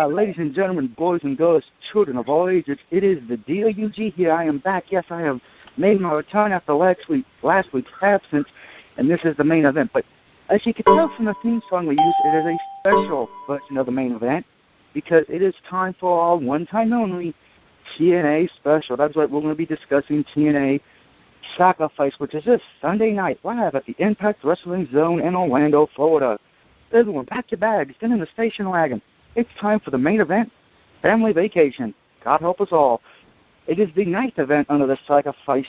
Ladies and gentlemen, boys and girls, children of all ages, it is the DOUG here. I am back. Yes, I have made my return after last week's absence, and this is the main event. But as you can tell from the theme song we use, it is a special version of the main event because it is time for our one-time only TNA special. That's right, we're going to be discussing TNA Sacrifice, which is this Sunday night live at the Impact Wrestling Zone in Orlando, Florida. Everyone, pack your bags, get in the station wagon. It's time for the main event, Family Vacation. God help us all. It is the 9th event under the Sacrifice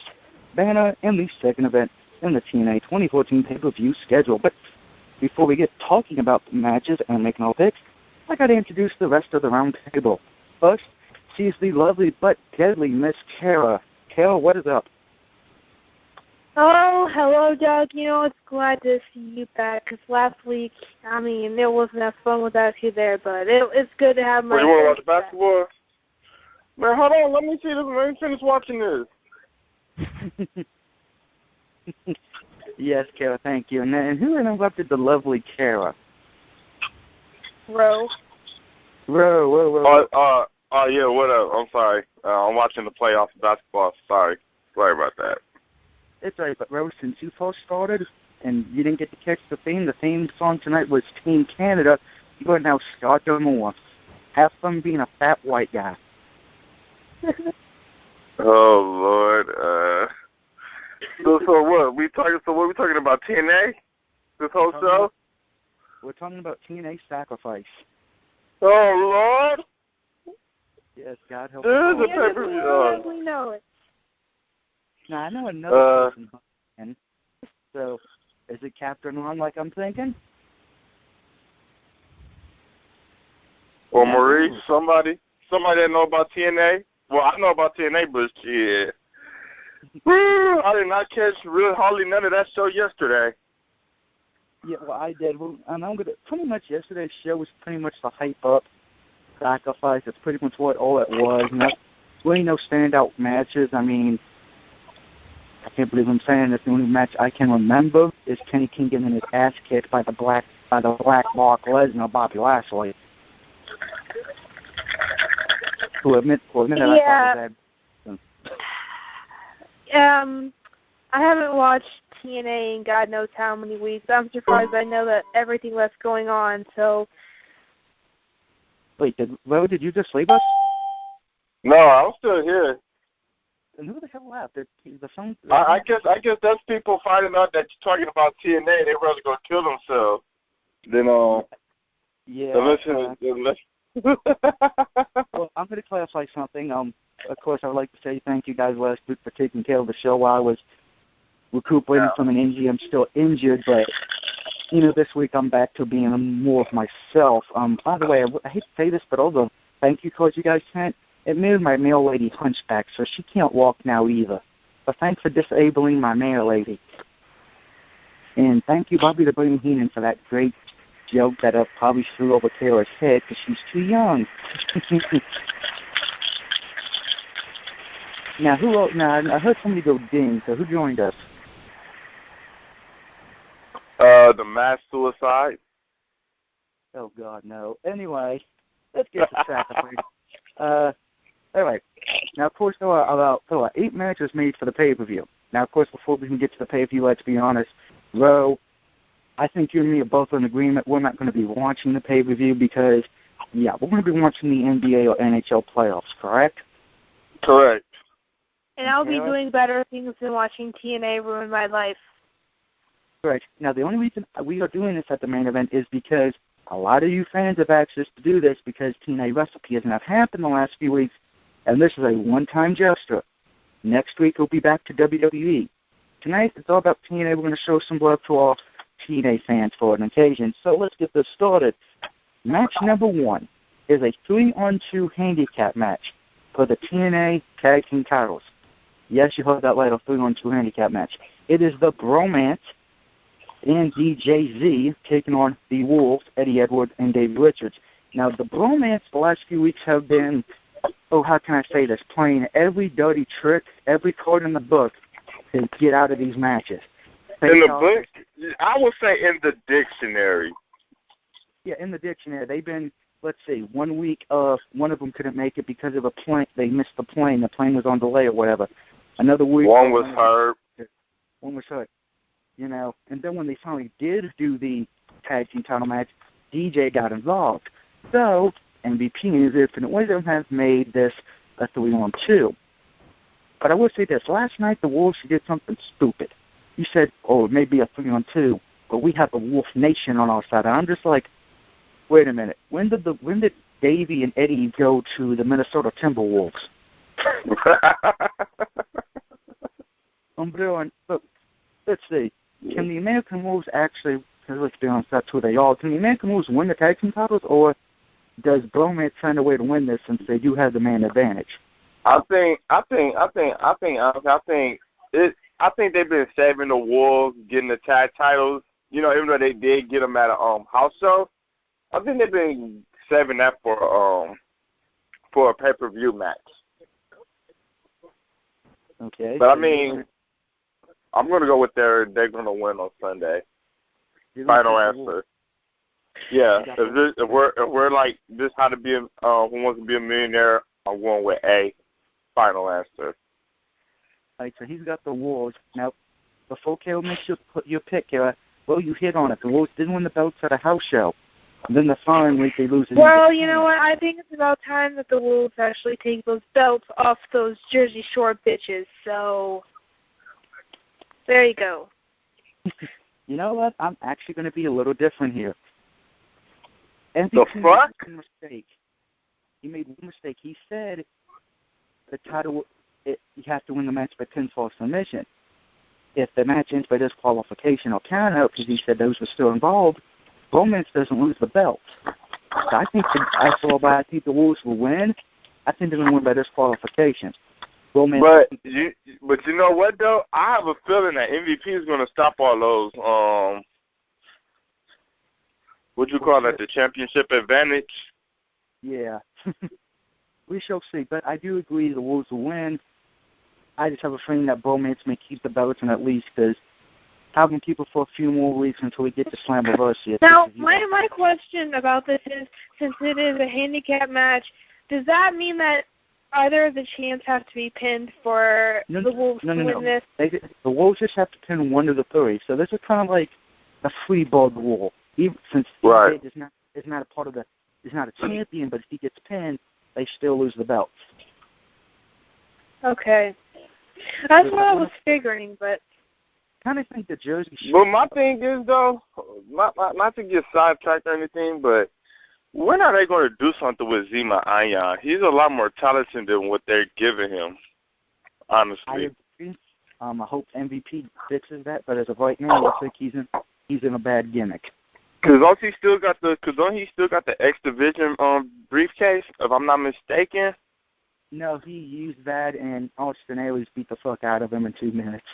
banner and the 2nd event in the TNA 2014 pay-per-view schedule. But before we get talking about the matches and making our picks, I got to introduce the rest of the round table. First, she's the lovely but deadly Miss Kara. Kara, what is up? Oh, hello, Doug. You know, it's glad to see you back, because last week, I mean, there wasn't that fun without you there, but it's good to have my... Well, you want to watch the basketball? Man, hold on. Let me see this. Let me finish watching this. Yes, Kara, thank you. And who interrupted the lovely Kara? Ro. Ro. Yeah, what up? I'm sorry. I'm watching the playoffs basketball. Sorry about that. It's all right, but Rose, since you first started and you didn't get to catch the theme song tonight was Team Canada, you are now start no more. Have fun being a fat white guy. Oh, Lord. So what? What are we talking about, TNA? This whole show? We're talking about TNA Sacrifice. Oh, Lord. Yes, God help us. This is a pay-per-view. We know it. Now, I know another person. So, is it Captain Ron like I'm thinking? Or Marie, somebody that know about TNA? Well, I know about TNA, but yeah. I did not catch hardly none of that show yesterday. Yeah, well, I did. Well, and I'm gonna pretty much yesterday's show was pretty much the hype up Sacrifice. It's pretty much all it was. Really no standout matches. I mean, I can't believe I'm saying this. The only match I can remember is Kenny King getting his ass kicked by the black Mark Lesnar, Bobby Lashley. Who admit that I thought was bad. I haven't watched TNA in God knows how many weeks. I'm surprised I know that everything that's going on. So. Wait, did you just leave us? No, I'm still here. And who the hell left? The phone. I guess that's people finding out that you're talking about TNA. They rather go kill themselves than Yeah. Well, I'm going to clarify something. Of course, I would like to say thank you guys last week for taking care of the show while I was recuperating from an injury. I'm still injured, but this week I'm back to being more of myself. By the way, I hate to say this, but all the thank you cards you guys sent. It made my mail lady hunchback, so she can't walk now either. But thanks for disabling my mail lady. And thank you, Bobby the Brain Heenan, for that great joke that probably threw over Kara's head because she's too young. Now, I heard somebody go ding, so who joined us? The mass suicide. Oh, God, no. Anyway, let's get to Sacrifice. All right. Now, of course, there are 8 matches made for the pay-per-view. Now, of course, before we can get to the pay-per-view, let's be honest. Ro, I think you and me are both in agreement. We're not going to be watching the pay-per-view because, we're going to be watching the NBA or NHL playoffs, correct? Correct. And I'll be doing better things than watching TNA ruin my life. Correct. Now, the only reason we are doing this at the main event is because a lot of you fans have asked us to do this because TNA Recipe has not happened the last few weeks, and this is a one-time gesture. Next week, we'll be back to WWE. Tonight, it's all about TNA. We're going to show some love to all TNA fans for an occasion. So let's get this started. Match number 1 is a 3-on-2 handicap match for the TNA Tag Team titles. Yes, you heard that right, a 3-on-2 handicap match. It is the Bromance and DJZ taking on the Wolves, Eddie Edwards and Dave Richards. Now, the Bromance the last few weeks have been, how can I say this, playing every dirty trick, every card in the book to get out of these matches. In the book? I would say in the dictionary. Yeah, in the dictionary. They've been let's see, 1 week, one of them couldn't make it because of a plane. They missed the plane. The plane was on delay or whatever. Another week. One was hurt. One was hurt. You know, and then when they finally did do the tag team title match, DJ got involved. So, MVP and his Infinite Wisdom have made this a 3-on-2. But I will say this. Last night, the Wolves did something stupid. You said, oh, it may be a 3-on-2, but we have the Wolf Nation on our side. And I'm just like, wait a minute. When did Davey and Eddie go to the Minnesota Timberwolves? But let's see. Can the American Wolves actually, because let's be honest, that's who they are, can the American Wolves win the tag team titles, or does Bromance find a way to win this since they do have the man advantage? I think they've been saving the Wolves getting the tag titles. You know, even though they did get them at a house show, I think they've been saving that for a pay-per-view match. Okay. But I mean, I'm gonna go with they're gonna win on Sunday. Final answer. Yeah. If we're like this, how to be Who Wants to Be a Millionaire? I'm going with A. Final answer. All right, so he's got the Wolves. Now, before Carol makes your pick here, well, you hit on it. The Wolves didn't win the belts at a house show. And then the following week they lose it. Well, you know what? I think it's about time that the Wolves actually take those belts off those Jersey Shore bitches. So, there you go. You know what? I'm actually going to be a little different here. MVP The fuck? made one mistake. He made one mistake. He said the title, you have to win the match by pinfall submission. If the match ends by disqualification or countout, because he said those were still involved, Romance doesn't lose the belt. So I think the Wolves will win. I think they're going to win by disqualification. Romance. But you know what though? I have a feeling that MVP is going to stop all those. What you call that? The championship advantage. Yeah. We shall see. But I do agree the Wolves will win. I just have a feeling that Bromance may keep the belts and at least because have them keep it for a few more weeks until we get to Slammiversary. Now, my question about this is, since it is a handicap match, does that mean that either of the champs have to be pinned for the Wolves to win this? The Wolves just have to pin one of the three. So this is kind of like a free ball duel. Even since right. is not a part of the, is not a champion, but if he gets pinned, they still lose the belts. Okay. That's what I was figuring, but I kind of think the Jersey Shore. Well, my thing is, though, not to get sidetracked or anything, but when are they going to do something with Zema Ion? He's a lot more talented than what they're giving him, honestly. I agree. I hope MVP fixes that, but as of right now, it looks like he's in a bad gimmick. Because don't he still got the X Division briefcase, if I'm not mistaken? No, he used that, and Austin Aries beat the fuck out of him in 2 minutes.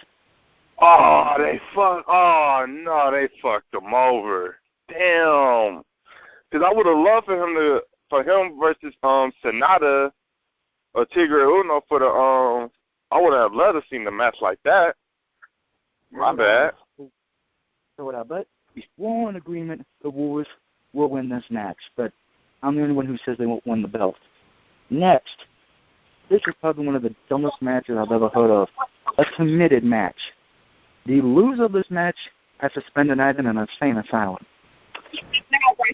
Oh, they fucked him over. Damn. Because I would have loved for him versus Sonata or Tigre Uno for the I would have loved to seen the match like that. My bad. But we're all in agreement the Wolves will win this match, but I'm the only one who says they won't win the belt. Next, this is probably one of the dumbest matches I've ever heard of. A committed match. The loser of this match has to spend a night in an insane asylum.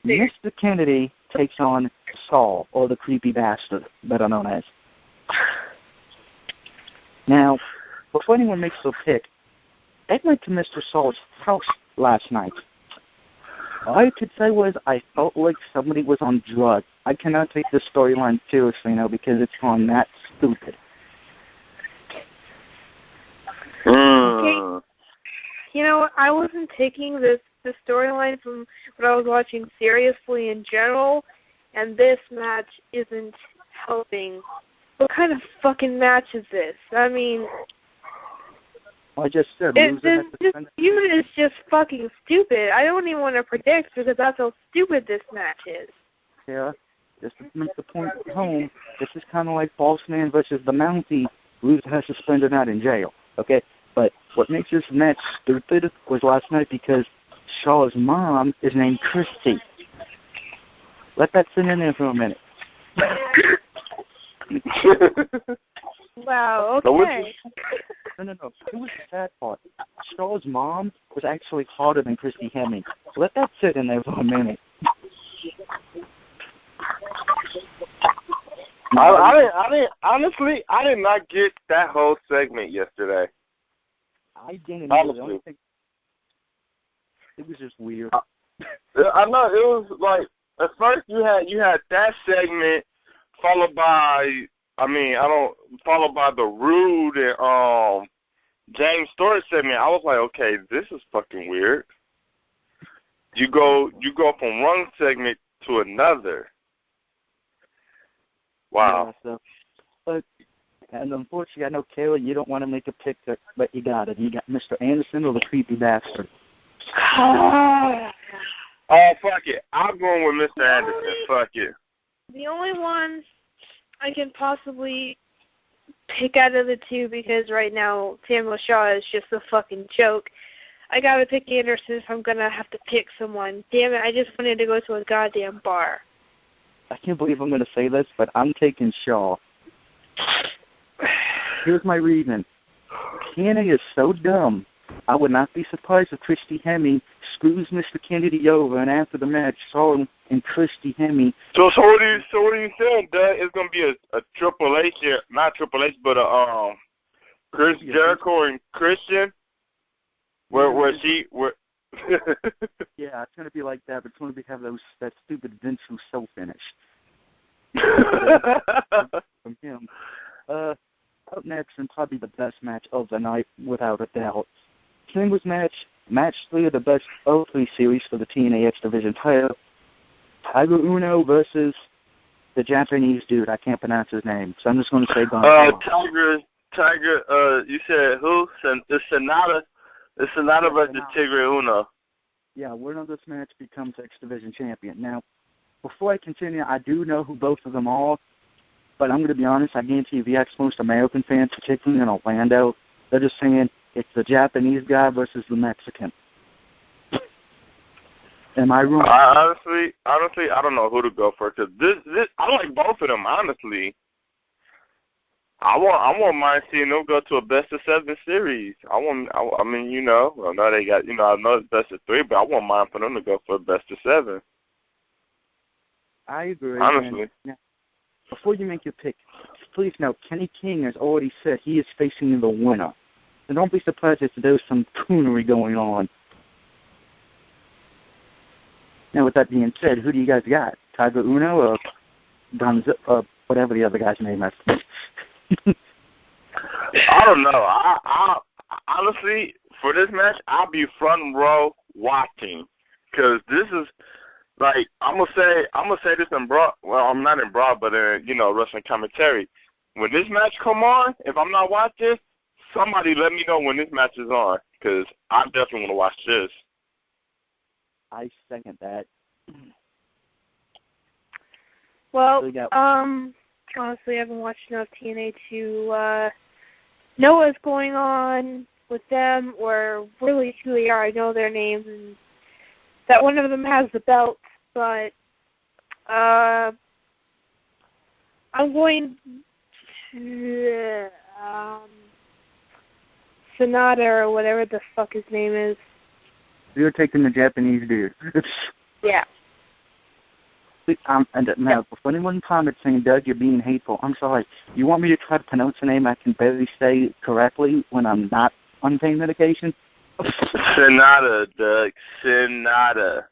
Mr. Kennedy takes on Saul, or the creepy bastard, better known as. Now, before anyone makes their pick, I went to Mr. Saul's house last night. All I could say was I felt like somebody was on drugs. I cannot take this storyline seriously now because it's gone that stupid. Okay. You know, I wasn't taking the storyline from what I was watching seriously in general, and this match isn't helping. What kind of fucking match is this? I mean, I just said this feud is just fucking stupid. I don't even want to predict because that's how stupid this match is. Yeah, just to make the point at home, this is kind of like Boss Man versus the Mountie. Loser has to spend a night in jail, okay? But what makes this match stupid was last night because Shaw's mom is named Christy. Let that sit in there for a minute. Wow, okay. No. It was the sad part. Shaw's mom was actually hotter than Christy Hemme. Let that sit in there for a minute. Honestly, I did not get that whole segment yesterday. I didn't either. It was just weird. I know, it was like, at first you had that segment followed by, followed by the Rude and James Stewart segment. I was like, okay, this is fucking weird. You go from one segment to another. Wow. Yeah, and unfortunately, I know, Kayla, you don't want to make a pick, but you got it. You got Mr. Anderson or the creepy bastard. Oh, fuck it. I'm going with Mr. Anderson. Fuck it. The only one I can possibly pick out of the two, because right now Samuel Shaw is just a fucking joke. I gotta pick Anderson if I'm gonna have to pick someone. Damn it, I just wanted to go to a goddamn bar. I can't believe I'm gonna say this, but I'm taking Shaw. Here's my reason. TNA is so dumb. I would not be surprised if Christy Hemme screws Mr. Kennedy over, and after the match, Shaw and Christy Hemme. So what are you saying, Doug? It's gonna be a Triple H here, not Triple H, but a Chris Jericho and Christian, where Yeah, it's gonna be like that, but it's gonna have that stupid Vince Russo finish. From him. Up next, and probably the best match of the night, without a doubt. Singles match 3 of the best of 3 series for the TNA X Division title. Tiger Uno versus the Japanese dude. I can't pronounce his name, so I'm just going to say Tiger, you said who? It's Sonata. It's Sonata versus Tigre Uno. Yeah, winner of this match becomes X Division champion. Now, before I continue, I do know who both of them are, but I'm going to be honest, I guarantee you the most American fans, particularly in Orlando, they're just saying it's the Japanese guy versus the Mexican. Am I wrong? Honestly, I don't know who to go for, because this I like both of them, honestly. I won't mind seeing them go to a best of 7 series. I know they got, I know it's best of 3, but I won't mind for them to go for a best of 7. I agree. Honestly. Now, before you make your pick, please note, Kenny King has already said he is facing the winner. And don't be surprised if there's some coonery going on. Now, with that being said, who do you guys got? Tiger Uno or or whatever the other guy's name is? I don't know. I honestly, for this match, I'll be front row watching, because this is like, I'm gonna say this in broad. Well, I'm not in broad, but in wrestling commentary. When this match come on, if I'm not watching, somebody let me know when this match is on, because I definitely want to watch this. I second that. Well, honestly, I haven't watched enough TNA to know what's going on with them, or really who they are. I know their names, and that one of them has the belt, but I'm going to Sonata, or whatever the fuck his name is. You're taking the Japanese dude. Yeah. And now, before anyone comments saying, Doug, you're being hateful, I'm sorry. You want me to try to pronounce a name I can barely say correctly when I'm not on pain medication? Sonata, Doug. Sonata.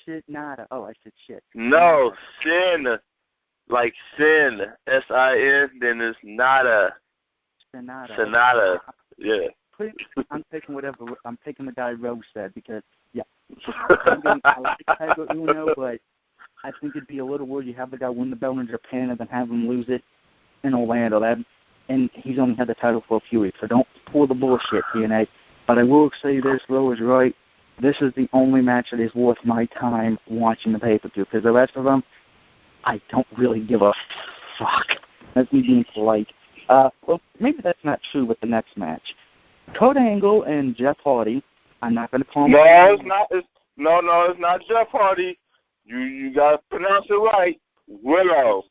Shit, nada. Oh, I said shit. No, sin. Like sin. S-I-N, then it's nada. Sonata. Yeah. I'm taking the guy Rose said, because, yeah. I like Tiger Uno, but I think it'd be a little weird. You have the guy win the belt in Japan and then have him lose it in Orlando. And he's only had the title for a few weeks, so don't pull the bullshit, TNA. But I will say this, Rose is right. This is the only match that is worth my time watching the pay-per-view, because the rest of them, I don't really give a fuck. That's me being polite. Well, maybe that's not true with the next match. Kurt Angle and Jeff Hardy. I'm not going to call him. No, it's not. It's not Jeff Hardy. You gotta pronounce it right. Willow.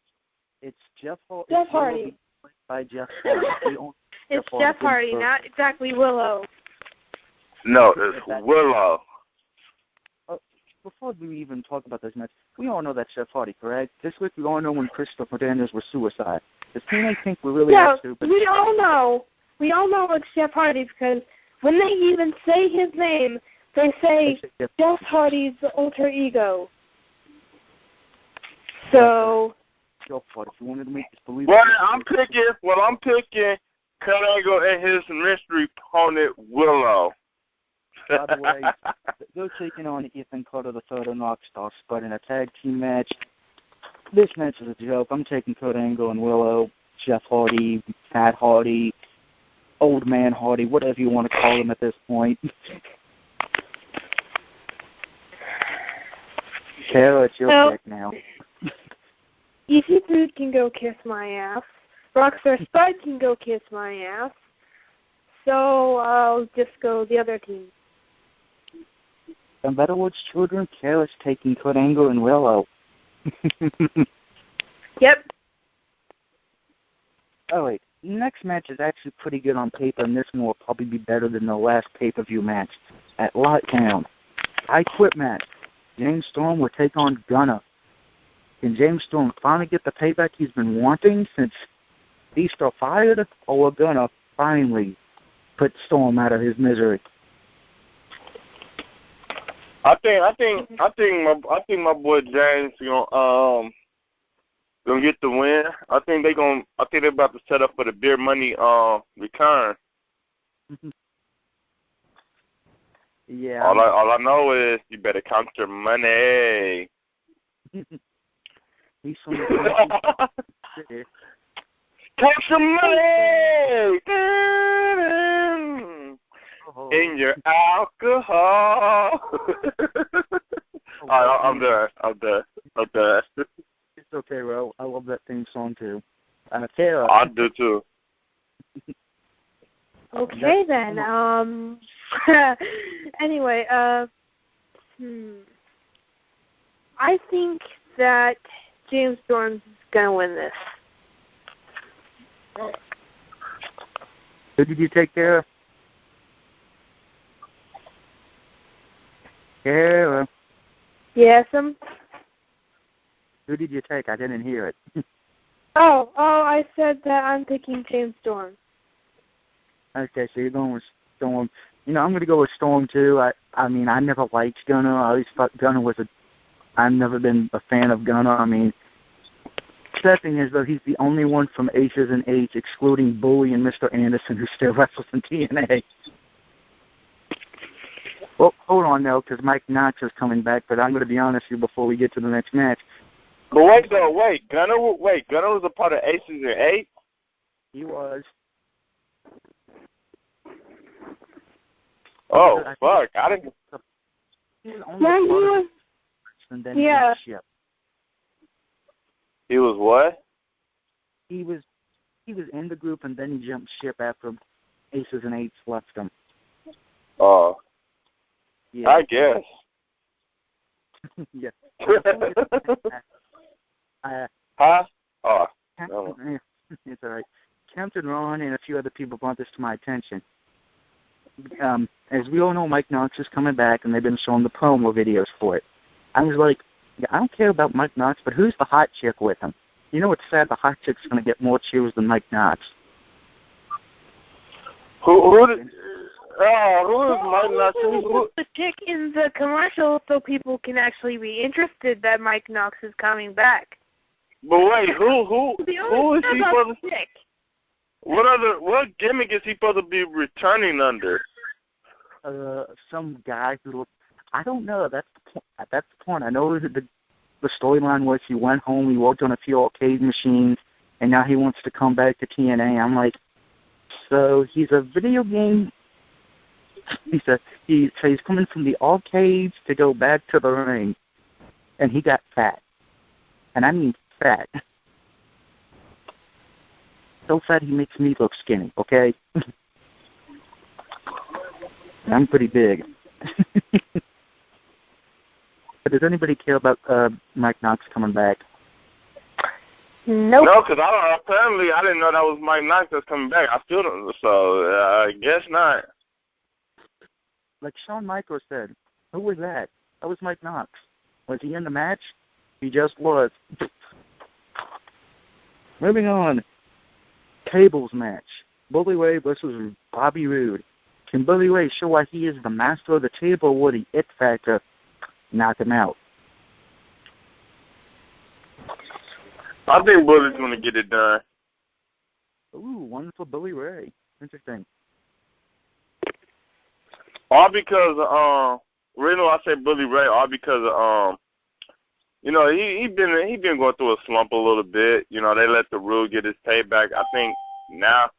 It's Jeff Hardy. Jeff Hardy. By Jeff Hardy. It's Jeff Hardy, not exactly Willow. No, it's Willow. Before we even talk about this match, we all know that's Jeff Hardy, correct? This week we all know when Christopher Daniels was suicide. Does TNA think we really are stupid? We all know. We all know it's Jeff Hardy because when they even say his name, they say Jeff Hardy's alter ego. So. Jeff Hardy, if you wanted to make us believe. Well, I'm picking Kurt Angle and his mystery opponent Willow. By the way, they're taking on Ethan Carter III and Rockstar Spud in a tag team match. This match is a joke. I'm taking Kurt Angle and Willow, Jeff Hardy, Pat Hardy, Old Man Hardy, whatever you want to call him at this point. Kara, it's your pick now. Easy Food can go kiss my ass. Rockstar Spud can go kiss my ass. So I'll just go the other team. In other words, children, Kara's taking Kurt Angle and Willow. Yep. Oh, wait. Next match is actually pretty good on paper, and this one will probably be better than the last pay-per-view match at Lockdown. I Quit match. James Storm will take on Gunner. Can James Storm finally get the payback he's been wanting since Beast are fired, or will Gunner finally put Storm out of his misery? I think my boy James gonna get the win. I think they're about to set up for the Beer Money return. Yeah. All I know is you better count your money. He's so count your money in your alcohol. I'm done. It's okay, bro. I love that theme song too. Kara. I do too. Okay then. Anyway, I think that James Storm's gonna win this. Who did you take care of? Kara. Yes, Who did you take? I didn't hear it. I said that I'm picking James Storm. Okay, so you're going with Storm. You know, I'm going to go with Storm, too. I mean, I never liked Gunner. I always thought Gunner was I've never been a fan of Gunner. I mean, sad thing is, though, he's the only one from Aces and Eights, excluding Bully and Mr. Anderson, who still wrestles in TNA. Well, hold on, though, because Mike Knox is coming back, but I'm going to be honest with you before we get to the next match. But wait, Gunner was a part of Aces and Eights? He was. Oh, fuck. I didn't... He was only and then he jumped ship. He was what? He was in the group and then he jumped ship after Aces and Eights left him. Oh. Yeah. I guess. Yeah. Huh? Oh. It's all right. Captain Ron and a few other people brought this to my attention. As we all know, Mike Knox is coming back, and they've been showing the promo videos for it. I was like, I don't care about Mike Knox, but who's the hot chick with him? You know what's sad? The hot chick's going to get more cheers than Mike Knox. Who is Mike Knox? Who? The chick in the commercial so people can actually be interested that Mike Knox is coming back. But wait, who is he supposed to... Chick. What gimmick is he supposed to be returning under? Some guy who, I don't know. That's the point. I know that the storyline was he went home, he worked on a few arcade machines, and now he wants to come back to TNA. I'm like, so he's a video game. He's coming from the arcades to go back to the ring, and he got fat, and I mean fat. So fat he makes me look skinny, okay? I'm pretty big. But does anybody care about Mike Knox coming back? Nope. No, because apparently I didn't know that was Mike Knox that's coming back. I still don't, so I guess not. Like Shawn Michaels said, who was that? That was Mike Knox. Was he in the match? He just was. Moving on. Tables match. Bully Ray versus Bobby Roode. Can Bully Ray show why he is the master of the table, or would the it factor knock him out? I think Bully's going to get it done. Ooh, one for Bully Ray. Interesting. All because, reason why I say Bully Ray, all because, you know, he been going through a slump a little bit. You know, they let the Roode get his payback. I think now,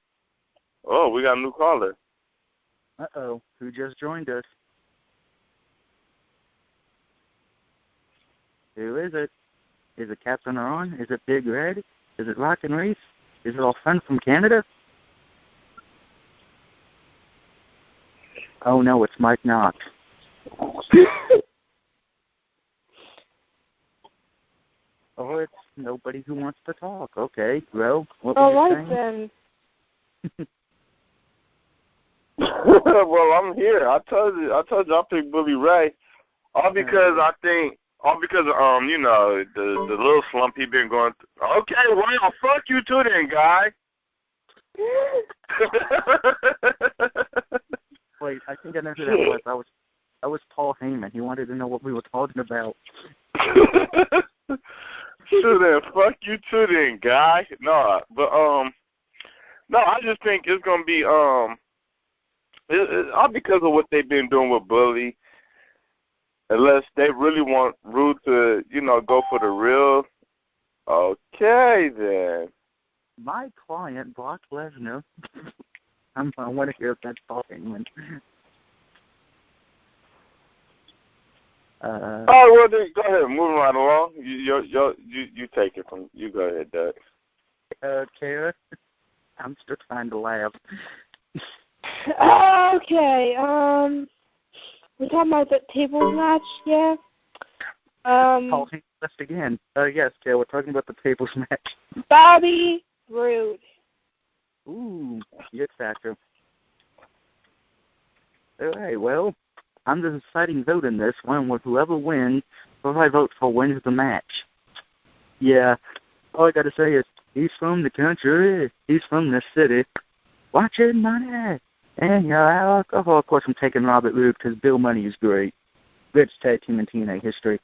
oh, we got a new caller. Uh-oh, who just joined us? Who is it? Is it Captain Ron? Is it Big Red? Is it Rock and Reese? Is it all friend from Canada? Oh, no, it's Mike Knox. Oh, it's nobody who wants to talk. Okay, well, what were you saying? Then. Well, I'm here. I told you I picked Bully Ray. All because you know, the little slump he been going through. Okay, well, fuck you too then, guy. Wait, I think I know who that was. I was Paul Heyman. He wanted to know what we were talking about. So then, fuck you too then, guy. No, but no, I just think it's gonna be all because of what they've been doing with Bully. Unless they really want Roode to, you know, go for the real. Okay, then. My client, Brock Lesnar. I want to hear if that's Paul Heyman. Oh, well, then, go ahead. Moving right along. You take it from. You go ahead, Doug. Kara, I'm still trying to laugh. Okay, we're talking about the tables match, yeah? Paul Heyman left again. Yes, Kara, we're talking about the tables match. Bobby Roode. Ooh, yes, factor. All right, well, I'm the deciding vote in this one. With whoever wins, whoever I vote for wins the match. Yeah, all I got to say is, he's from the country. He's from the city. Watching money. And, yeah, of course, I'm taking Robert Roode because Bill Money is great. Rich tag team in TNA history.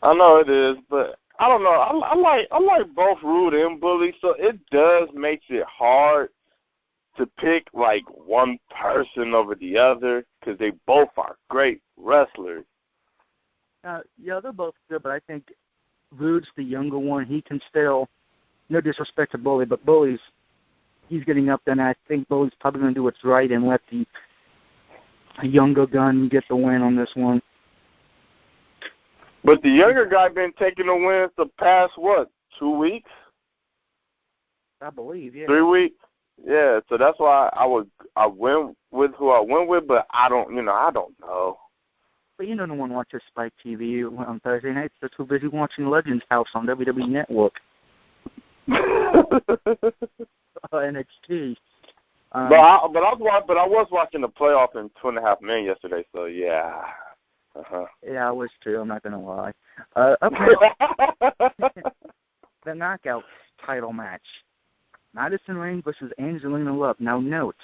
I know it is, but I don't know. I like both Roode and Bully, so it does makes it hard to pick like one person over the other because they both are great wrestlers. Yeah, they're both good, but I think Roode's the younger one. He can still, no disrespect to Bully, but he's getting up there, and I think Bully's probably going to do what's right and let the younger gun get the win on this one. But the younger guy been taking the wins the past, 2 weeks? I believe, yeah. 3 weeks? Yeah, so that's why I went with who I went with, but I don't know. But you know no one watches Spike TV on Thursday nights. They're too busy watching Legends House on WWE Network. NXT. But I was watching the playoff in 2.5 Men yesterday, so yeah. Uh-huh. Yeah, I was too. I'm not gonna lie. Okay. The knockout title match: Madison Rayne versus Angelina Love. Now note,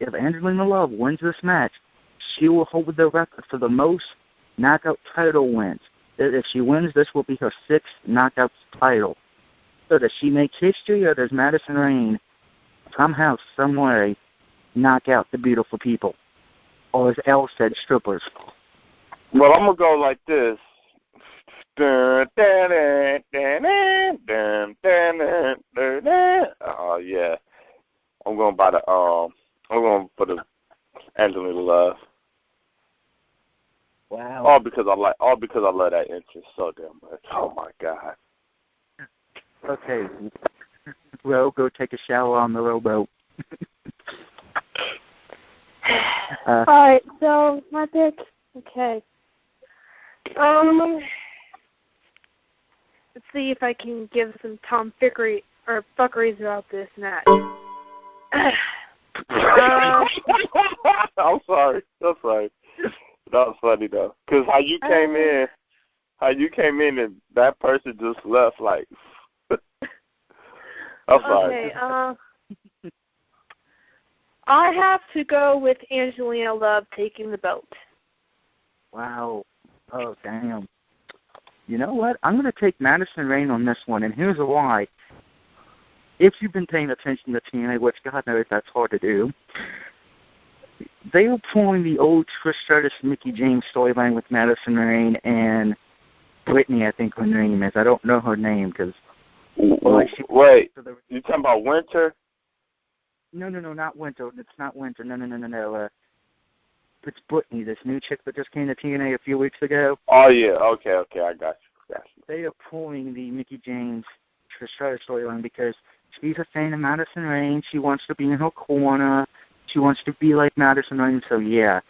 if Angelina Love wins this match, she will hold the record for the most knockout title wins. If she wins, this will be her 6th knockout title. So does she make history, or does Madison Rayne somehow, some way, knock out the beautiful people? Or as Elle said, strippers? Well, I'm going to go like this. Oh, yeah. I'm going for the Angelina Love. Wow. All because I love that entrance so damn much. Oh, my God. Okay. Well, go take a shower on the rowboat. All right, so my pick, okay. Let's see if I can give some tomfoolery or fuckeries about this match. I'm sorry. That was funny though, because how you came in and that person just left like. I'm sorry. Okay. I have to go with Angelina Love taking the belt. Wow. Oh, damn. You know what? I'm going to take Madison Rayne on this one, and here's why. If you've been paying attention to TNA, which God knows that's hard to do, they were pulling the old Trish Stratus, Mickie James storyline with Madison Rayne and Brittany, I think her name is. I don't know her name because... Wait, you talking about Winter? No, not Winter. It's not Winter. No. It's Brittany, this new chick that just came to TNA a few weeks ago. Oh, yeah. Okay, I got you. They are pulling the Mickie James Trish Stratus storyline because she's a fan of Madison Rayne. She wants to be in her corner. She wants to be like Madison Rayne. So, yeah,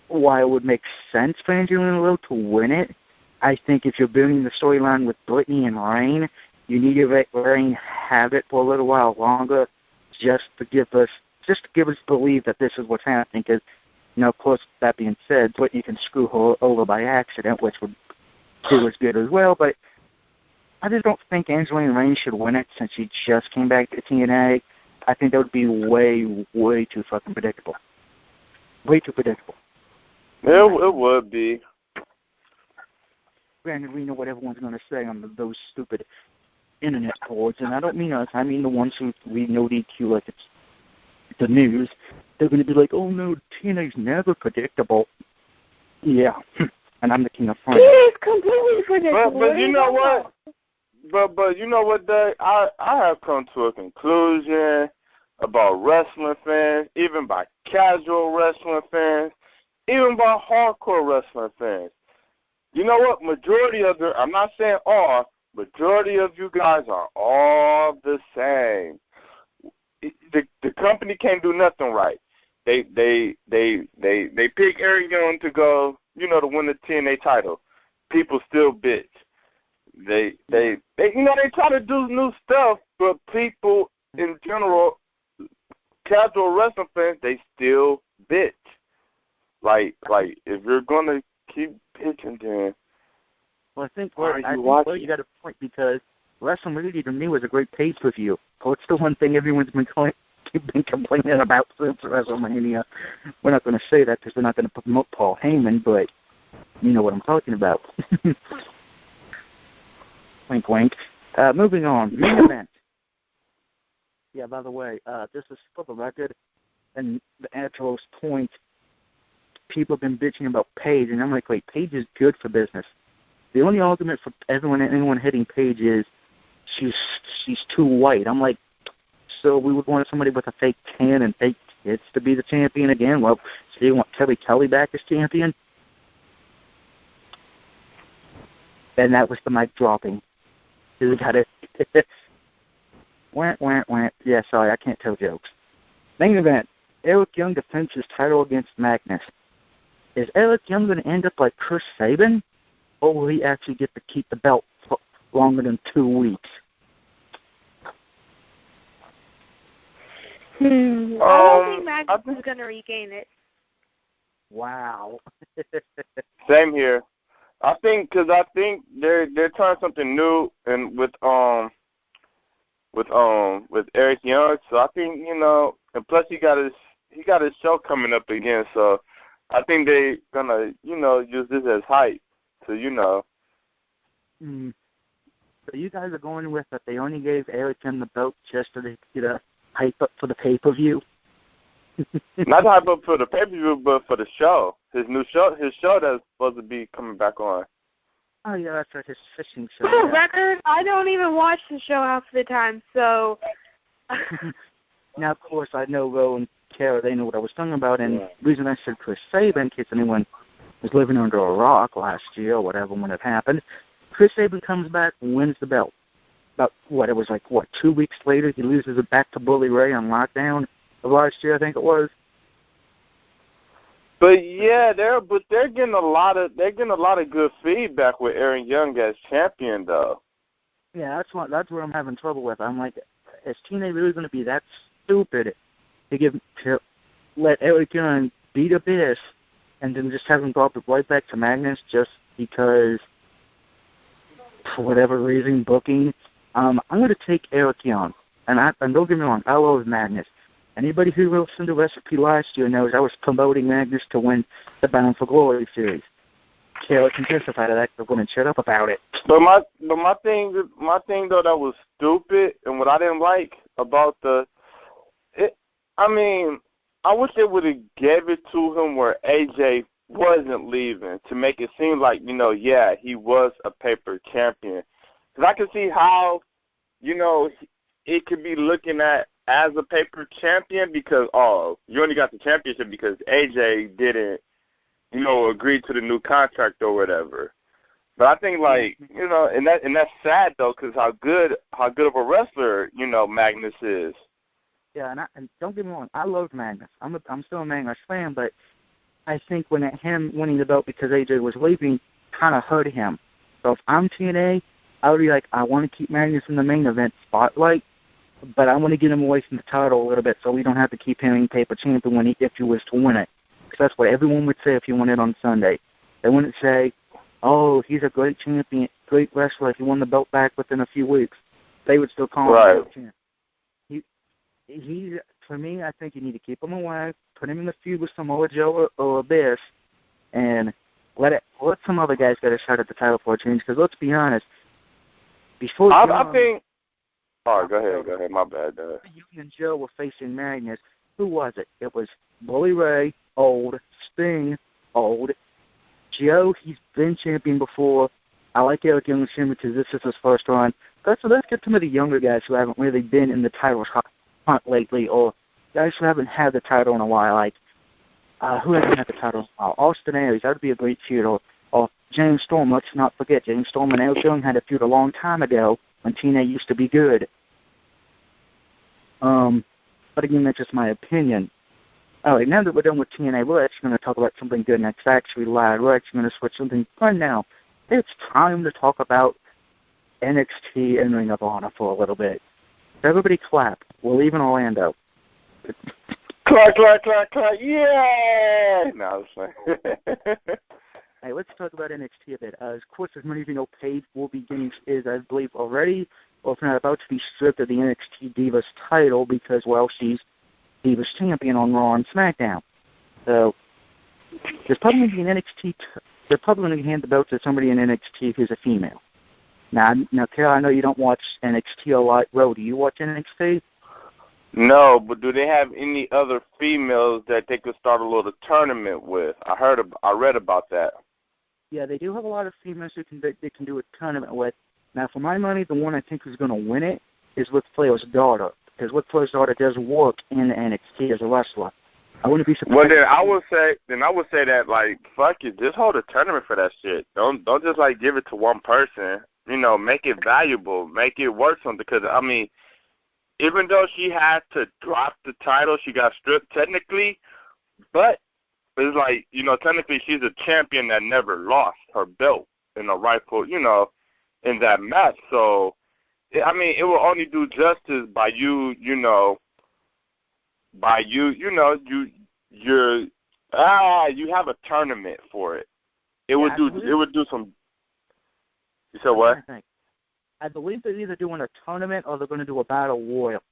while it would make sense for Angelina Love to win it, I think if you're building the storyline with Brittany and Rayne, you need to let Rayne have it for a little while longer just to give us believe that this is what's happening. Because, of course, that being said, Brittany can screw her over by accident, which would do as good as well. But I just don't think Angelina Rayne should win it since she just came back to TNA. I think that would be way, way too fucking predictable. Way too predictable. It would be. Granted, we know what everyone's going to say on those stupid internet boards, and I don't mean us. I mean the ones who we know DQ like it's the news. They're going to be like, oh no, TNA's never predictable. Yeah, and I'm the king of fun. It is completely predictable. But you know what? But you know what, Doug? I have come to a conclusion about wrestling fans, even by casual wrestling fans, even by hardcore wrestling fans. You know what? Majority of them, I'm not saying all, majority of you guys are all the same. The company can't do nothing right. They pick Eric Young to go, to win the TNA title. People still bitch. They try to do new stuff, but people in general, casual wrestling fans, they still bitch. Like if you're gonna keep pitching, then well, I think you got a point because WrestleMania to me was a great pay-per-view. Well, it's the one thing everyone's been complaining about since WrestleMania. We're not going to say that because they're not going to promote Paul Heyman, but you know what I'm talking about. Wink, wink. Moving on. Main event. Yeah, by the way, this is for the record, and the Atro's point, people have been bitching about Paige, and I'm like, wait, Paige is good for business. The only argument for anyone hitting Paige is she's too white. I'm like, so we would want somebody with a fake tan and fake tits to be the champion again? Well, so you want Kelly Kelly back as champion? And that was the mic dropping. You got it. Wah. Yeah, sorry, I can't tell jokes. Main event. Eric Young defends his title against Magnus. Is Eric Young going to end up like Chris Sabin? Or will he actually get to keep the belt for longer than 2 weeks? I don't think Magnus is going to regain it. Wow. Same here. I think they're trying something new and with Eric Young. So I think and plus he got his show coming up again. So I think they're gonna use this as hype. So So you guys are going with that they only gave Eric Young the belt just to get a hype up for the pay-per-view? Not hype up for the pay-per-view, but for the show. His show that's supposed to be coming back on. Oh, yeah, that's right, his fishing show. For the record, I don't even watch the show half the time, so... Now, of course, I know Ro and Kara, they know what I was talking about, and the reason I said Chris Sabin, in case anyone was living under a rock last year or whatever when it happened, Chris Sabin comes back and wins the belt. About, 2 weeks later, he loses it back to Bully Ray on Lockdown of last year, I think it was. But yeah, they're getting a lot of good feedback with Aaron Young as champion though. Yeah, that's where I'm having trouble with. I'm like, is TNA really going to be that stupid to let Eric Young beat Abyss and then just have him drop it right back to Magnus just because, for whatever reason, booking? I'm going to take Eric Young, and don't get me wrong, I love Magnus. Anybody who listened to Recipe last year knows I was promoting Magnus to win the Bound for Glory series. Taylor can testify to that. They're going to shut up about it. But my thing though that was stupid, and what I didn't like about I wish they would have gave it to him where AJ wasn't leaving to make it seem like, yeah, he was a paper champion. Because I can see how, it could be looking at as a paper champion because, you only got the championship because AJ didn't, agree to the new contract or whatever. But I think, and that's sad, though, because how good of a wrestler, Magnus is. Yeah, and don't get me wrong, I love Magnus. I'm still a Magnus fan, but I think when him winning the belt because AJ was leaving kind of hurt him. So if I'm TNA, I would be like, I want to keep Magnus in the main event spotlight, but I want to get him away from the title a little bit so we don't have to keep him paper champion if he was to win it. Because that's what everyone would say if he won it on Sunday. They wouldn't say, oh, he's a great champion, great wrestler if he won the belt back within a few weeks. They would still call him a champion. For me, I think you need to keep him away, put him in the feud with Samoa Joe or Abyss, and let some other guys get a shot at the title for a change. Because let's be honest, before I think. All right, go ahead. My bad. You and Joe were facing Magnus. Who was it? It was Bully Ray, old. Sting, old. Joe, he's been champion before. I like Eric Young champion because this is his first run. So let's get some of the younger guys who haven't really been in the title hunt lately, or guys who haven't had the title in a while, like who hasn't had the title in a while? Austin Aries, that would be a great feud, or James Storm. Let's not forget, James Storm and Eric Young had a feud a long time ago when TNA used to be good. But again, that's just my opinion. All right, now that we're done with TNA, we're actually going to talk about something good next. Actually, live. We're actually going to switch something fun now. It's time to talk about NXT and Ring of Honor for a little bit. Everybody clap. We're leaving Orlando. Clap, clap, clap, clap. Yeah! No, Hey, let's talk about NXT a bit. Of course, as many of you know, Paige will be getting, I believe, already, or if not about to be stripped of the NXT Divas title because, well, she's Divas champion on Raw and SmackDown. So, there's probably going to be an NXT, they're probably going to hand the belt to somebody in NXT who's a female. Now, Carol, I know you don't watch NXT a lot. Ro, do you watch NXT? No, but do they have any other females that they could start a little tournament with? I read about that. Yeah, they do have a lot of females they can do a tournament with. Now, for my money, the one I think is going to win it is Ric Flair's daughter, because Ric Flair's daughter does work in NXT as a wrestler. I wouldn't be surprised. Well, then I would say that, like, fuck it, just hold a tournament for that shit. Don't just like give it to one person. Make it valuable, make it worth something. Because I mean, even though she had to drop the title, she got stripped technically, but it's like, technically she's a champion that never lost her belt in a rightful, in that match. So, I mean, it will only do justice by you have a tournament for it. It would do some. You said what? I believe they're either doing a tournament or they're going to do a battle royal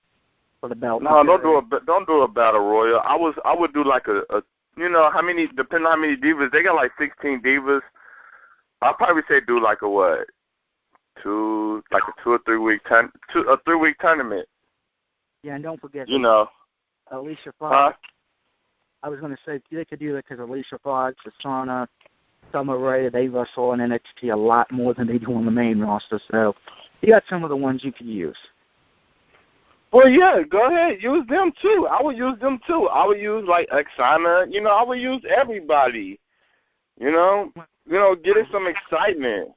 for the belt. No, don't do a battle royal. I would do like a how many, depending on how many divas, they got like 16 divas. I'll probably say do like a 2 or 3 week a 3 week tournament. Yeah, and don't forget, Alicia Huh? Fox. I was going to say they could do that because Alicia Fox, Asana, Summer Rae, they wrestle in NXT a lot more than they do on the main roster. So you got some of the ones you could use. Well, yeah, go ahead. Use them, too. I would use them, too. I would use, like, Oksana. I would use everybody. Get it some excitement.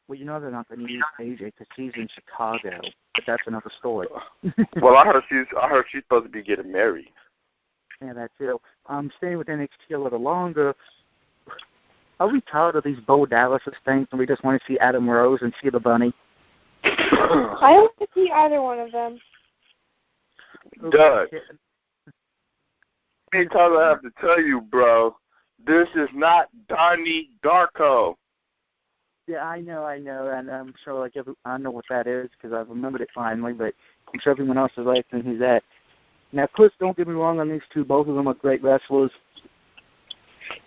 Well, they're not going to use AJ because she's in Chicago, but that's another story. Well, I heard she's supposed to be getting married. understand that too. Staying with NXT a little longer, are we tired of these Bo Dallas things and we just want to see Adam Rose and see the Bunny? I don't want to see either one of them. Doug, how many times I have to tell you, bro, this is not Donnie Darko. Yeah, I know, and I'm sure I know what that is because I've remembered it finally, but I'm sure everyone else is asking who's that. Now, Chris, don't get me wrong on these two. Both of them are great wrestlers.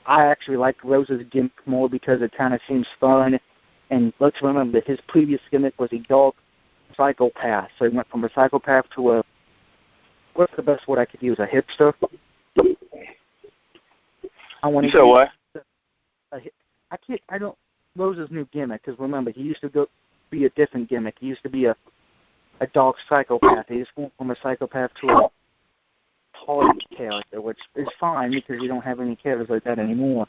I actually like Rose's gimmick more because it kind of seems fun. And let's remember that his previous gimmick was a dark psychopath. So he went from a psychopath to what's the best word I could use, a hipster? You said what? Rose's new gimmick, because remember, he used to be a different gimmick. He used to be a dark psychopath. He just went from a psychopath to a party character, which is fine because you don't have any characters like that anymore.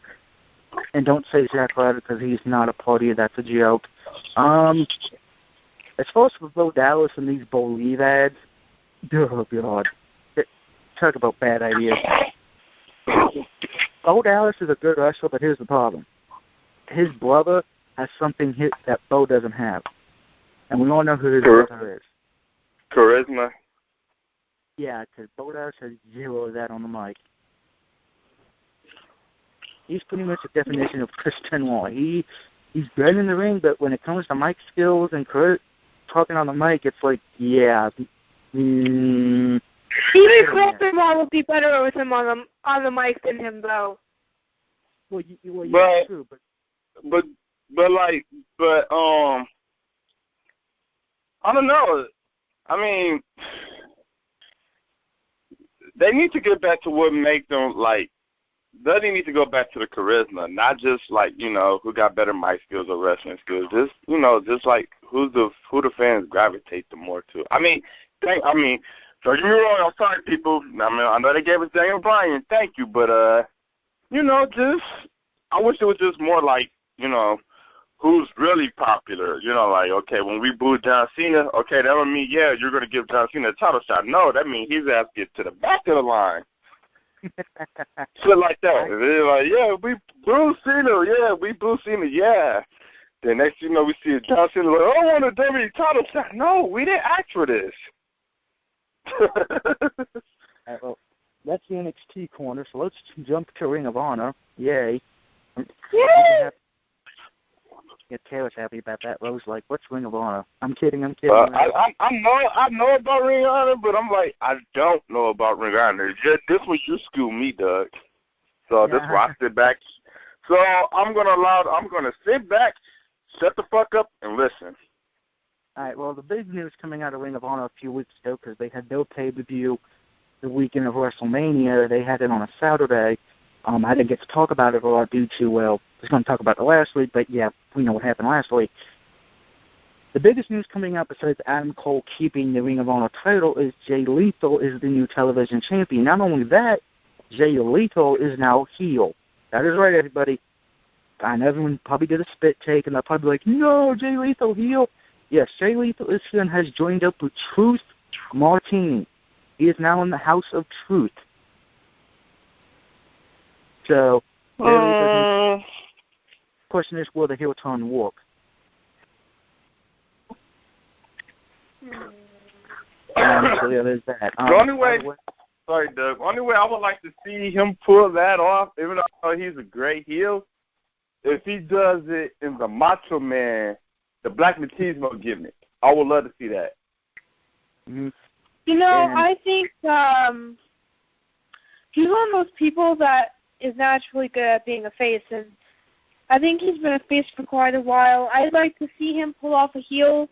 And don't say Zack Ryder because he's not a party. That's a joke. As far as for Bo Dallas and these Believe ads, oh, God. Talk about bad ideas. Bo Dallas is a good wrestler, but here's the problem. His brother has something that Bo doesn't have. And we all know who his brother is. Charisma. Yeah, because Bo Dallas has zero of that on the mic. He's pretty much the definition of Chris Benoit. He's good in the ring, but when it comes to mic skills and talking on the mic, it's like, yeah. Even Chris Benoit would be better with him on the mic than him, though. Well, yeah, true, but I don't know. I mean, they need to get back to what make them like. They need to go back to the charisma, not just like who got better mic skills or wrestling skills. Just just like who the fans gravitate the more to. Don't get me wrong. I'm sorry, people. I know they gave us Daniel Bryan. Thank you, but just I wish it was just more like who's really popular. Like okay, when we booed John Cena, okay, that don't mean you're gonna give John Cena a title shot. No, that means his ass gets to the back of the line. Shit like that. They're like, yeah, we boo Cena. Yeah, we boo Cena. Yeah. Then next thing you know, we see John Cena like, I want a WWE title shot. No, we didn't ask for this. Right, well, that's the NXT corner, so let's jump to Ring of Honor. Yay. Yay! Get Taylor's happy about that. Rose like, what's Ring of Honor? I'm kidding. I know about Ring of Honor, but I'm like, I don't know about Ring of Honor. This was you school me, Doug. So that's why I sit back. So I'm gonna sit back, shut the fuck up, and listen. All right. Well, the big news coming out of Ring of Honor a few weeks ago because they had no pay-per-view the weekend of WrestleMania. They had it on a Saturday. I didn't get to talk about it a lot due to, I was going to talk about it last week, but yeah, we know what happened last week. The biggest news coming out besides Adam Cole keeping the Ring of Honor title is Jay Lethal is the new television champion. Not only that, Jay Lethal is now heel. That is right, everybody. I know everyone probably did a spit take, and they'll probably be like, no, Jay Lethal heel. Yes, Jay Lethal is here and has joined up with Truth Martini. He is now in the House of Truth. So, the question is, will the heel turn work? So yeah, there's that. The only way, sorry, Doug, the only way I would like to see him pull that off, even though he's a great heel, if he does it in the Macho Man, the Black Machismo gimmick. I would love to see that. Mm-hmm. I think he's one of those people that is naturally good at being a face, and I think he's been a face for quite a while. I'd like to see him pull off a heel,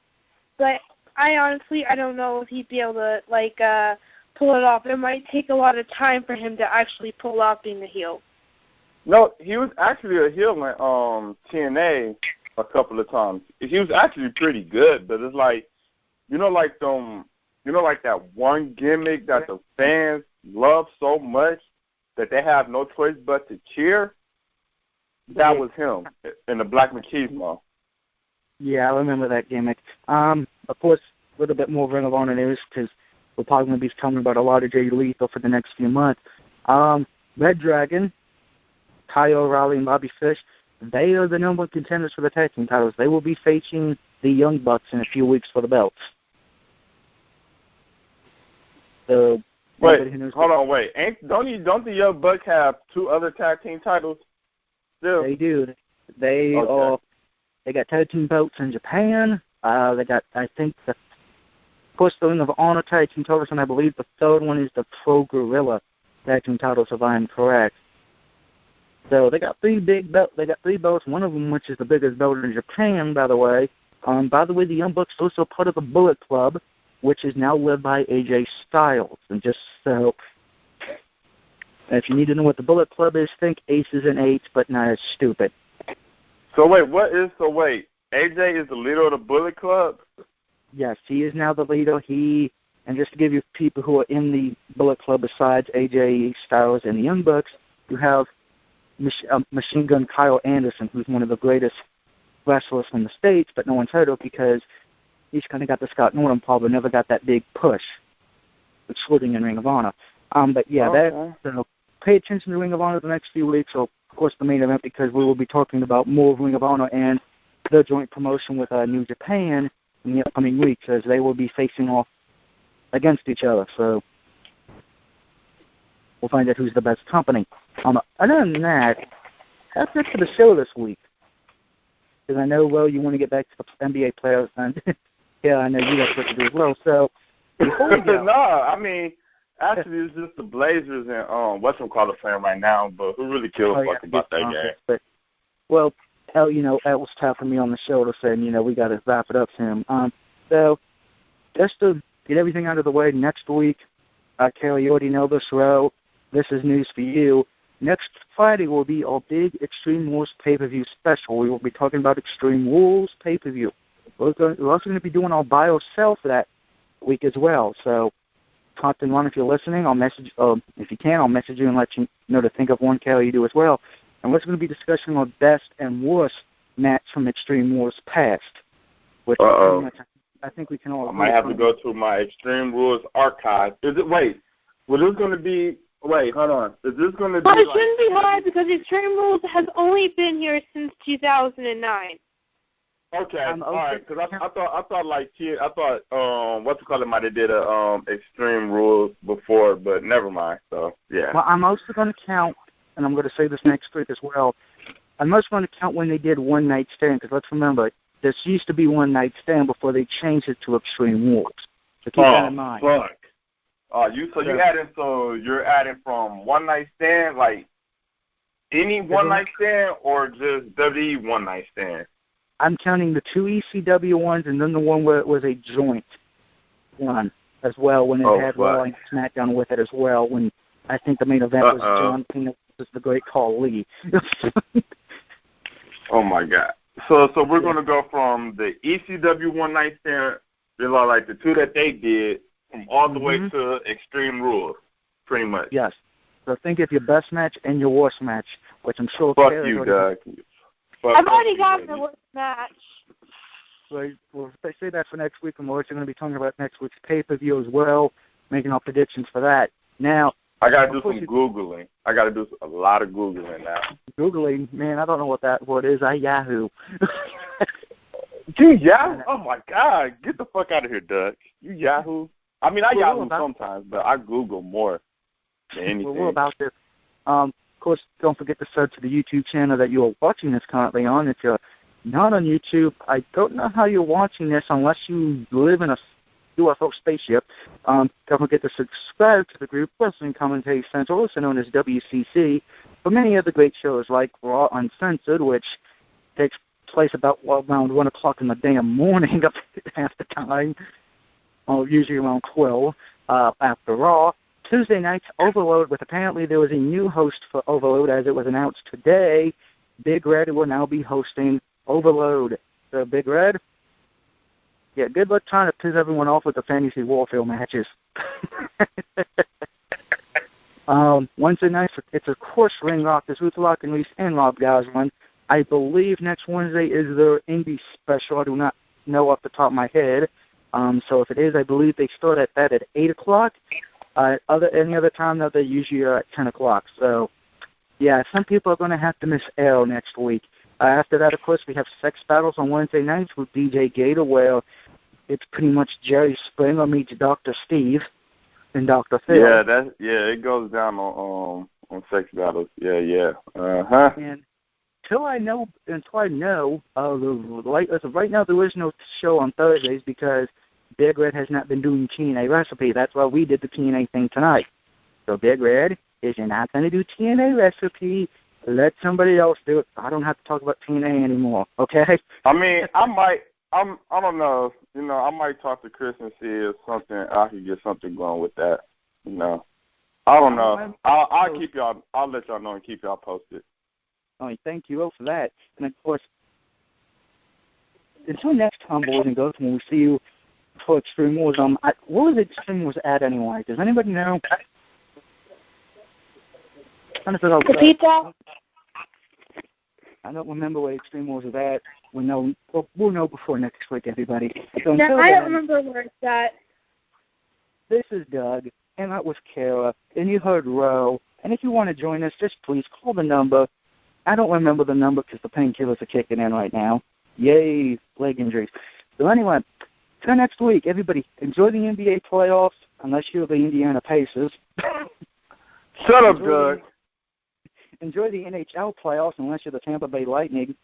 but I don't know if he'd be able to, pull it off. It might take a lot of time for him to actually pull off being a heel. No, he was actually a heel in TNA a couple of times. He was actually pretty good, but it's like, like that one gimmick that the fans love so much that they have no choice but to cheer. That was him in the Black Machismo. Yeah, I remember that gimmick. Of course, a little bit more Ring of Honor news because we're probably going to be talking about a lot of Jay Lethal for the next few months. Red Dragon, Kyle O'Reilly and Bobby Fish, they are the number one contenders for the tag team titles. They will be facing the Young Bucks in a few weeks for the belts. So, wait, hold on, wait. Don't the Young Bucks have 2 other tag team titles still? They do. They got tag team belts in Japan. They got, I think, of course, the Ring of Honor tag team titles, and I believe the third one is the Pro Gorilla tag team titles, if I'm correct. So they got 3 big belts. They got 3 belts. One of them, which is the biggest belt in Japan, by the way. The Young Bucks are also part of the Bullet Club, which is now led by AJ Styles. And just so, if you need to know what the Bullet Club is, think aces and eights, but not as stupid. So wait, AJ is the leader of the Bullet Club? Yes, he is now the leader. And just to give you people who are in the Bullet Club besides AJ Styles and the Young Bucks, you have Machine Gun Kyle Anderson, who's one of the greatest wrestlers from the States, but no one's heard of because he's kind of got the Scott Norton problem, never got that big push, excluding in Ring of Honor. So pay attention to Ring of Honor the next few weeks, or of course the main event, because we will be talking about more of Ring of Honor and the joint promotion with New Japan in the upcoming weeks, as they will be facing off against each other. So we'll find out who's the best company. Other than that, that's it for the show this week. Because I know, well, you want to get back to the NBA players, and yeah, I know you got what to do as well. So before we go, no, I mean, actually, it's just the Blazers and whatchamacallit playing right now, but who really gives a fuck about that game? But, well, that was tough for me on the show to say, we got to wrap it up soon. So just to get everything out of the way, next week, Kelly, you already know this, Row. This is news for you. Next Friday will be our big Extreme Rules pay-per-view special. We will be talking about Extreme Rules pay-per-view. We're also going to be doing our buy or sell for that week as well. So, Compton One, if you're listening, I'll message. If you can, I'll message you and let you know to think of one, Kelly, you do as well. And we're going to be discussing our best and worst match from Extreme Rules past. Which pretty much, I think we can all. I might have to go to my Extreme Rules archive. Wait, hold on. Is this going to be? Well, it shouldn't be hard because Extreme Rules has only been here since 2009. Okay, all right. Because I thought might have did a Extreme Rules before, but never mind. So yeah. Well, I'm also going to count, and I'm going to say this next week as well. I'm also going to count when they did One Night Stand, because let's remember, this used to be One Night Stand before they changed it to Extreme Rules. So keep that in mind. Fuck. You're adding from One Night Stand, like any One Night Stand, or just WWE One Night Stand? I'm counting the 2 ECW ones, and then the one where it was a joint one as well, when it had Raw and SmackDown with it as well. When I think the main event was John Cena versus the Great Khali. Oh my God! So we're gonna go from the ECW One Night Stand, like the 2 that they did, from all the way to Extreme Rules, pretty much. Yes. So think of your best match and your worst match, which I'm sure. Fuck you, Doug. I've already got the worst match. So we'll say that for next week, and we're also going to be talking about next week's pay-per-view as well, making our predictions for that. Now, I got to do some Googling. I got to do a lot of Googling now. Googling? Man, I don't know what that word is. I Yahoo. Gee, Yahoo? Oh, my God. Get the fuck out of here, Doug. You Yahoo? I mean, I Yahoo sometimes, but I Google more than anything. Well, we're about this. Of course, don't forget to search the YouTube channel that you are watching this currently on. If you're not on YouTube, I don't know how you're watching this unless you live in a UFO spaceship. Don't forget to subscribe to the group Wrestling Commentary Central, also known as WCC, for many other great shows like Raw Uncensored, which takes place about around 1 o'clock in the damn morning up half the time, usually around 12 after Raw. Tuesday nights, Overload, with apparently there was a new host for Overload, as it was announced today. Big Red will now be hosting Overload. So, Big Red, yeah, good luck trying to piss everyone off with the Fantasy Warfare matches. Wednesday nights, it's of course Ring Rock, there's Ruth Lock and Reese and Rob Gosling. I believe next Wednesday is their indie special. I do not know off the top of my head. So if it is, I believe they start at 8 o'clock. Any other time that they usually are at 10 o'clock. So, yeah, some people are going to have to miss L next week. After that, of course, we have Sex Battles on Wednesday nights with DJ Gator, where it's pretty much Jerry Springer meets Dr. Steve and Dr. Phil. Yeah, it goes down on Sex Battles. Yeah. And until I know, as of right now, there is no show on Thursdays because Big Red has not been doing TNA recipe. That's why we did the TNA thing tonight. So Big Red, if you're not going to do TNA recipe, let somebody else do it. I don't have to talk about TNA anymore, okay? I mean, I don't know. You know, I might talk to Chris and see if I could get something going with that. You know, I don't know. I'll let y'all know and keep y'all posted. Oh, thank you for that. And of course, until next time, boys and girls, when we see you for Extreme Wars, what was Extreme Wars at anyway? Does anybody know? The pizza? I don't remember where Extreme Wars is at. We'll know before next week, everybody. So no, I don't remember where it's at. This is Doug, and that was Kara, and you heard Ro. And if you want to join us, just please call the number. I don't remember the number because the painkillers are kicking in right now. Yay, leg injuries. So anyway, till next week, everybody, enjoy the NBA playoffs, unless you're the Indiana Pacers. Shut up, Doug. Enjoy the NHL playoffs, unless you're the Tampa Bay Lightning.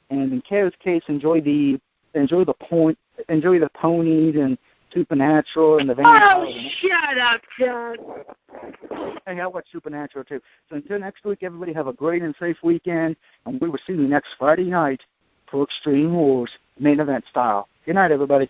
And in Kara's case, enjoy the ponies and Supernatural and the vampires. Oh, shut up, John. Hey, I watch Supernatural too. So until next week, everybody have a great and safe weekend, and we will see you next Friday night for Extreme Wars, main event style. Good night, everybody.